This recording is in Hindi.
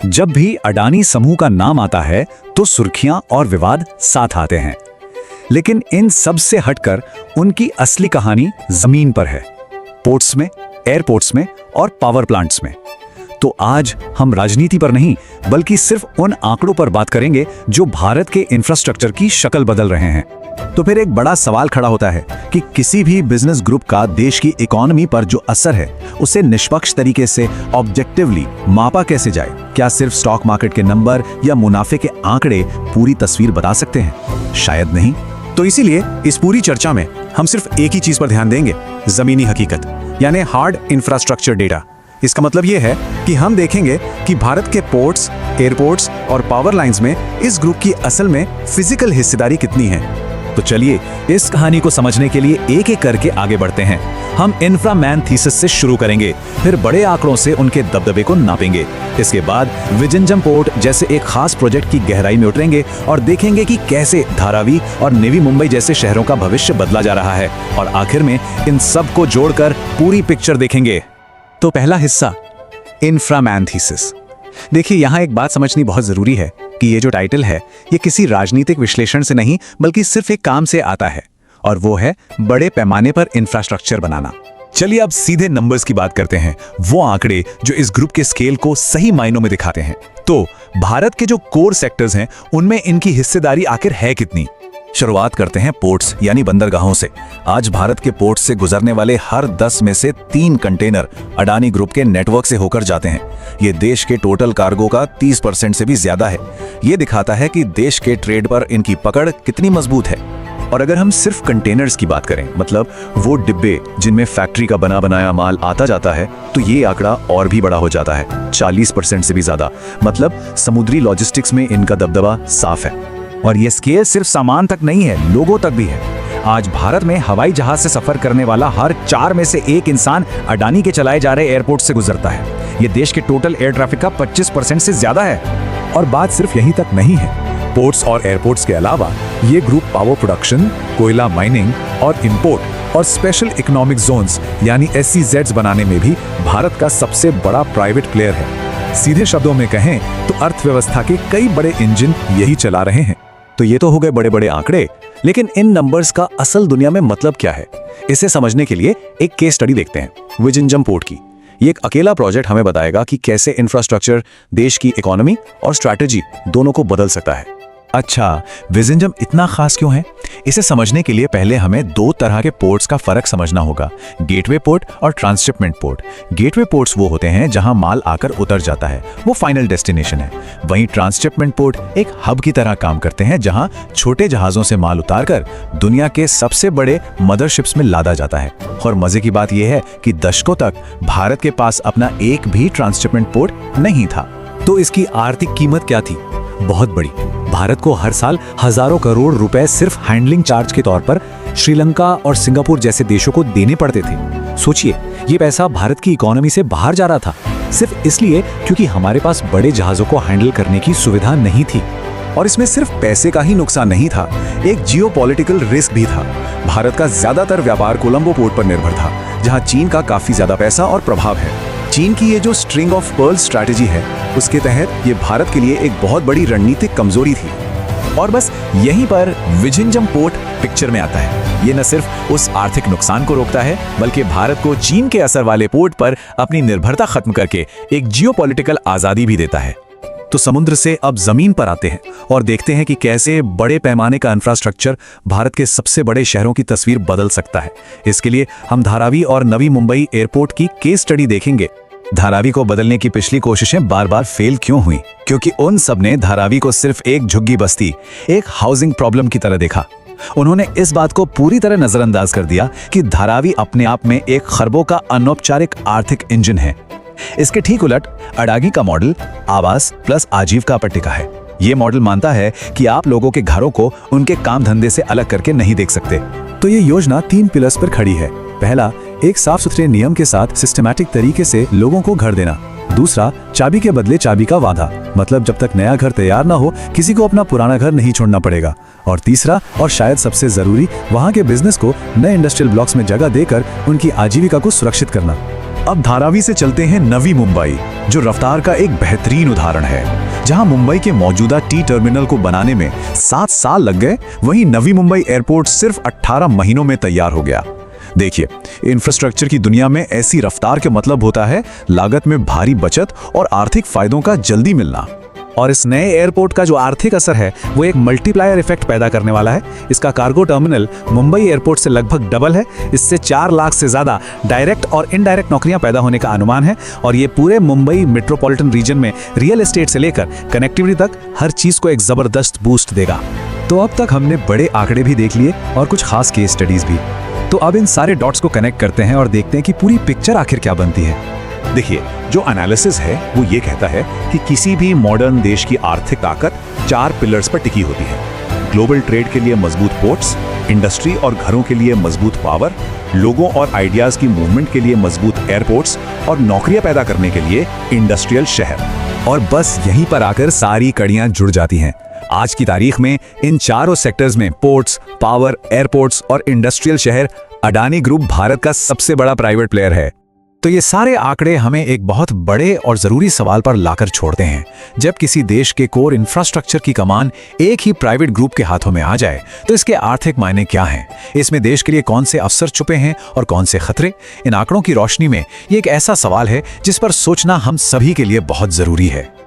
जब भी अडानी समूह का नाम आता है तो सुर्खियां और विवाद साथ आते हैं, लेकिन इन सब से हटकर उनकी असली कहानी जमीन पर है, पोर्ट्स में, एयरपोर्ट्स में और पावर प्लांट्स में। तो आज हम राजनीति पर नहीं बल्कि सिर्फ उन आंकड़ों पर बात करेंगे जो भारत के इंफ्रास्ट्रक्चर की शक्ल बदल रहे हैं। तो फिर एक बड़ा सवाल खड़ा होता है कि किसी भी बिजनेस ग्रुप का देश की इकोनॉमी पर जो असर है उसे निष्पक्ष तरीके से ऑब्जेक्टिवली मापा कैसे जाए। क्या सिर्फ स्टॉक मार्केट के नंबर या मुनाफे के आंकड़े पूरी तस्वीर बता सकते हैं? शायद नहीं। तो इसीलिए इस पूरी चर्चा में हम सिर्फ एक ही चीज पर ध्यान देंगे, जमीनी हकीकत, यानी हार्ड इंफ्रास्ट्रक्चर डेटा। इसका मतलब यह है कि हम देखेंगे कि भारत के पोर्ट्स, एयरपोर्ट्स और पावर लाइंस में इस ग्रुप की असल में फिजिकल हिस्सेदारी कितनी है। तो चलिए इस कहानी को समझने के लिए एक एक करके आगे बढ़ते हैं। हम इंफ्रामैन थीसिस से शुरू करेंगे, फिर बड़े आंकड़ों से उनके दबदबे को नापेंगे। इसके बाद विजिंजम पोर्ट जैसे एक खास प्रोजेक्ट की गहराई में उतरेंगे और देखेंगे कि कैसे धारावी और नवी मुंबई जैसे शहरों का भविष्य बदला जा रहा है। और आखिर में इन सब को जोड़कर पूरी पिक्चर देखेंगे। तो पहला हिस्सा, इंफ्रामैन थीसिस। देखिए, यहाँ एक बात समझनी बहुत जरूरी है कि ये जो टाइटल है ये किसी राजनीतिक विश्लेषण से नहीं बल्कि सिर्फ एक काम से आता है, और वो है बड़े पैमाने पर इंफ्रास्ट्रक्चर बनाना। चलिए अब सीधे नंबर्स की बात करते हैं, वो आंकड़े जो इस ग्रुप के स्केल को सही मायनों में दिखाते हैं। तो भारत के जो कोर सेक्टर्स हैं उनमें इनकी हिस्सेदारी आखिर है कितनी? शुरुआत करते हैं पोर्ट्स यानी बंदरगाहों से। आज भारत के पोर्ट्स से गुजरने वाले हर 10 में से 3 कंटेनर अडानी ग्रुप के नेटवर्क से होकर जाते हैं। ये देश के टोटल कार्गो का 30% से भी ज्यादा है। ये दिखाता है कि देश के ट्रेड पर इनकी पकड़ कितनी मजबूत है। और अगर हम सिर्फ कंटेनर्स की बात करें, मतलब वो डिब्बे जिनमें फैक्ट्री का बना बनाया माल आता जाता है, तो ये आंकड़ा और भी बड़ा हो जाता है, 40% से भी ज्यादा। मतलब समुद्री लॉजिस्टिक्स में इनका दबदबा साफ है। और ये स्केल सिर्फ सामान तक नहीं है, लोगों तक भी है। आज भारत में हवाई जहाज से सफर करने वाला हर 4 में से 1 इंसान अडानी के चलाए जा रहे एयरपोर्ट से गुजरता है। ये देश के टोटल एयर ट्रैफिक का 25% से ज्यादा है। और बात सिर्फ यहीं तक नहीं है। पोर्ट्स और एयरपोर्ट्स के अलावा ये ग्रुप पावर प्रोडक्शन, कोयला माइनिंग और इंपोर्ट और स्पेशल इकोनॉमिक जोन्स यानी SEZs बनाने में भी भारत का सबसे बड़ा प्राइवेट प्लेयर है। सीधे शब्दों में कहें तो अर्थव्यवस्था के कई बड़े इंजन यही चला रहे हैं। तो ये तो हो गए बड़े बड़े आंकड़े, लेकिन इन नंबर्स का असल दुनिया में मतलब क्या है, इसे समझने के लिए एक केस स्टडी देखते हैं, विजिंजम पोर्ट की। ये एक अकेला प्रोजेक्ट हमें बताएगा कि कैसे इंफ्रास्ट्रक्चर देश की इकोनॉमी और स्ट्रैटेजी दोनों को बदल सकता है। अच्छा, विजिंजम इतना खास क्यों है? इसे समझने के लिए पहले हमें 2 तरह के पोर्ट्स का फर्क समझना होगा, गेटवे पोर्ट और ट्रांसशिपमेंट पोर्ट। गेटवे पोर्ट्स वो होते हैं जहां माल आकर उतर जाता है, वो फाइनल डेस्टिनेशन है। वहीं ट्रांसशिपमेंट पोर्ट एक हब की तरह काम करते हैं जहां छोटे जहाजों से माल उतारकर दुनिया के सबसे बड़े मदरशिप्स में लादा जाता है। और मजे की बात यह है कि दशकों तक भारत के पास अपना एक भी ट्रांसशिपमेंट पोर्ट नहीं था। तो इसकी आर्थिक कीमत क्या थी? बहुत बड़ी। भारत को हर साल हजारों करोड़ रुपए सिर्फ हैंडलिंग चार्ज के तौर पर श्रीलंका और सिंगापुर जैसे देशों को देने पड़ते थे। सोचिए, ये पैसा भारत की इकोनॉमी से बाहर जा रहा था, सिर्फ इसलिए क्योंकि हमारे पास बड़े जहाजों को हैंडल करने की सुविधा नहीं थी। और इसमें सिर्फ पैसे का ही नुकसान नहीं था, एक जियोपॉलिटिकल रिस्क भी था। भारत का ज्यादातर व्यापार कोलंबो पोर्ट पर निर्भर था, जहां चीन का काफी ज्यादा पैसा और प्रभाव है। चीन की ये जो स्ट्रिंग ऑफ पर्ल्स स्ट्रैटेजी है, उसके तहत ये भारत के लिए एक बहुत बड़ी रणनीतिक कमजोरी थी। और बस यहीं पर विजिंजम पोर्ट पिक्चर में आता है। ये न सिर्फ उस आर्थिक नुकसान को रोकता है, बल्कि भारत को चीन के असर वाले पोर्ट पर अपनी निर्भरता खत्म करके एक जियोपॉलिटिकल आजादी भी देता है। तो समुद्र से अब जमीन पर आते हैं और देखते हैं कि कैसे बड़े पैमाने का इंफ्रास्ट्रक्चर भारत के सबसे बड़े शहरों की तस्वीर बदल सकता है। इसके लिए हम धारावी और नवी मुंबई एयरपोर्ट की केस स्टडी देखेंगे। धारावी को बदलने की पिछली कोशिशें बार बार फेल क्यों हुई? क्योंकि उन सब ने धारावी को सिर्फ एक झुग्गी बस्ती, एक हाउसिंग प्रॉब्लम की तरह देखा। उन्होंने इस बात को पूरी तरह नजरअंदाज कर दिया कि धारावी अपने आप में एक खरबों का अनौपचारिक आर्थिक इंजन है। इसके ठीक उलट अडानी का मॉडल आवास प्लस आजीविका पर टिका है। ये मॉडल मानता है कि आप लोगों के घरों को उनके काम धंधे से अलग करके नहीं देख सकते। तो ये योजना 3 पिलर्स पर खड़ी है। पहला, एक साफ सुथरे नियम के साथ सिस्टमैटिक तरीके से लोगों को घर देना। दूसरा, चाबी के बदले चाबी का वादा, मतलब जब तक नया घर तैयार ना हो किसी को अपना पुराना घर नहीं छोड़ना पड़ेगा। और तीसरा और शायद सबसे जरूरी, वहां के बिजनेस को नए इंडस्ट्रियल ब्लॉक्स में जगह देकर उनकी आजीविका को सुरक्षित करना। अब धारावी से चलते हैं नवी मुंबई, जो रफ्तार का एक बेहतरीन उदाहरण है। जहां मुंबई के मौजूदा टी टर्मिनल को बनाने में 7 साल लग गए, वहीं नवी मुंबई एयरपोर्ट सिर्फ 18 महीनों में तैयार हो गया। देखिए, इंफ्रास्ट्रक्चर की दुनिया में ऐसी रफ्तार के मतलब होता है लागत में भारी बचत और आर्थिक फायदों का जल्दी मिलना। और इस नए एयरपोर्ट का जो आर्थिक असर है वो एक मल्टीप्लायर इफेक्ट पैदा करने वाला है। इसका कार्गो टर्मिनल मुंबई एयरपोर्ट से लगभग डबल है। इससे 4 लाख से ज्यादा डायरेक्ट और इनडायरेक्ट नौकरियां पैदा होने का अनुमान है और ये पूरे मुंबई मेट्रोपॉलिटन रीजन में रियल एस्टेट से लेकर कनेक्टिविटी तक हर चीज को एक जबरदस्त बूस्ट देगा। तो अब तक हमने बड़े आंकड़े भी देख लिए और कुछ खास केस स्टडीज भी। तो अब इन सारे डॉट्स को कनेक्ट करते हैं और देखते हैं कि पूरी पिक्चर आखिर क्या बनती है। देखिए, जो एनालिसिस है वो ये कहता है कि किसी भी मॉडर्न देश की आर्थिक ताकत 4 पिलर्स पर टिकी होती है। ग्लोबल ट्रेड के लिए मजबूत पोर्ट्स, इंडस्ट्री और घरों के लिए मजबूत पावर, लोगों और आइडियाज की मूवमेंट के लिए मजबूत एयरपोर्ट्स और नौकरियां पैदा करने के लिए इंडस्ट्रियल शहर। और बस यहीं पर आकर सारी कड़ियां जुड़ जाती हैं। आज की तारीख में इन चारों सेक्टर्स में पोर्ट्स, पावर, एयरपोर्ट्स और इंडस्ट्रियल शहर, अडानी ग्रुप भारत का सबसे बड़ा प्राइवेट प्लेयर है। तो ये सारे आंकड़े हमें एक बहुत बड़े और जरूरी सवाल पर लाकर छोड़ते हैं। जब किसी देश के कोर इंफ्रास्ट्रक्चर की कमान एक ही प्राइवेट ग्रुप के हाथों में आ जाए तो इसके आर्थिक मायने क्या हैं? इसमें देश के लिए कौन से अवसर छुपे हैं और कौन से खतरे? इन आंकड़ों की रोशनी में ये एक ऐसा सवाल है जिस पर सोचना हम सभी के लिए बहुत जरूरी है।